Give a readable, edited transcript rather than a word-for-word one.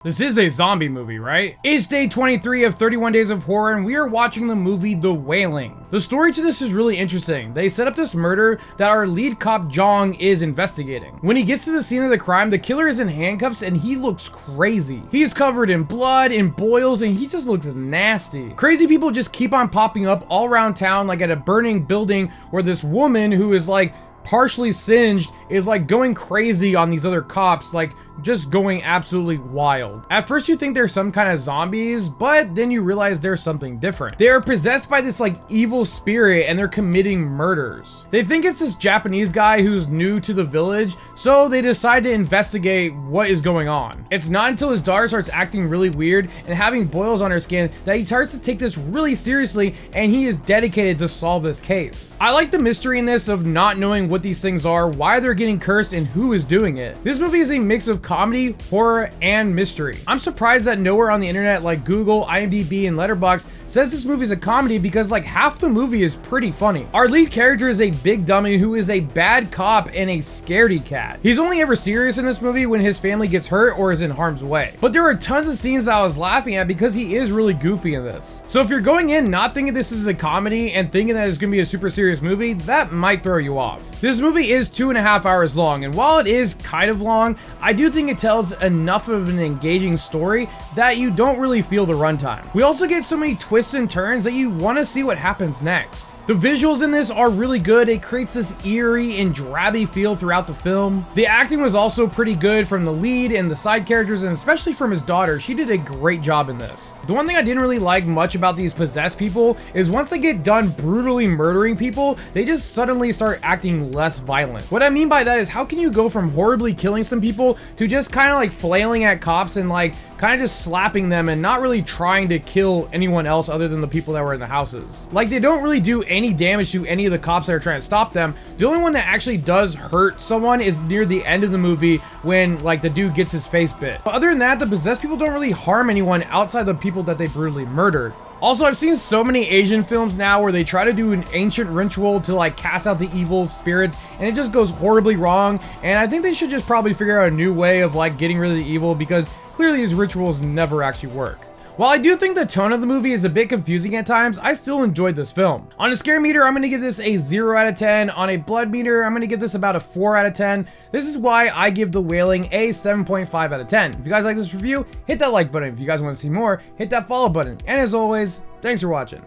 This is a zombie movie, right? It's day 23 of 31 Days of Horror, and we are watching the movie The Wailing. The story to this is really interesting. They set up this murder that our lead cop Jong is investigating. When he gets to the scene of the crime, the killer is in handcuffs and he looks crazy. He's covered in blood and boils and he just looks nasty. Crazy people just keep on popping up all around town, like at a burning building where this woman who is like partially singed is like going crazy on these other cops, like just going absolutely wild. At first you think they're some kind of zombies, but then you realize there's something different. They are possessed by this like evil spirit and they're committing murders. They think it's this Japanese guy who's new to the village, so they decide to investigate what is going on. It's not until his daughter starts acting really weird and having boils on her skin that he starts to take this really seriously, and he is dedicated to solve this case. I like the mystery in this of not knowing what these things are, why they're getting cursed, and who is doing it. This movie is a mix of comedy, horror, and mystery. I'm surprised that nowhere on the internet like Google, IMDb, and Letterboxd says this movie is a comedy, because like half the movie is pretty funny. Our lead character is a big dummy who is a bad cop and a scaredy cat. He's only ever serious in this movie when his family gets hurt or is in harm's way. But there are tons of scenes that I was laughing at because he is really goofy in this. So if you're going in not thinking this is a comedy and thinking that it's gonna be a super serious movie, that might throw you off. This movie is 2.5 hours long, and while it is kind of long, I do think it tells enough of an engaging story that you don't really feel the runtime. We also get so many twists and turns that you want to see what happens next. The visuals in this are really good. It creates this eerie and drabby feel throughout the film. The acting was also pretty good from the lead and the side characters, and especially from his daughter. She did a great job in this. The one thing I didn't really like much about these possessed people is once they get done brutally murdering people, they just suddenly start acting less violent. What I mean by that is, how can you go from horribly killing some people to just kind of like flailing at cops and like kind of just slapping them and not really trying to kill anyone else other than the people that were in the houses? Like, they don't really do any damage to any of the cops that are trying to stop them. The only one that actually does hurt someone is near the end of the movie when like the dude gets his face bit. But other than that, the possessed people don't really harm anyone outside the people that they brutally murdered. Also, I've seen so many Asian films now where they try to do an ancient ritual to like cast out the evil spirits, and it just goes horribly wrong. And I think they should just probably figure out a new way of like getting rid of the evil, because clearly these rituals never actually work. While I do think the tone of the movie is a bit confusing at times, I still enjoyed this film. On a scare meter, I'm going to give this a 0 out of 10. On a blood meter, I'm going to give this about a 4 out of 10. This is why I give The Wailing a 7.5 out of 10. If you guys like this review, hit that like button. If you guys want to see more, hit that follow button. And as always, thanks for watching.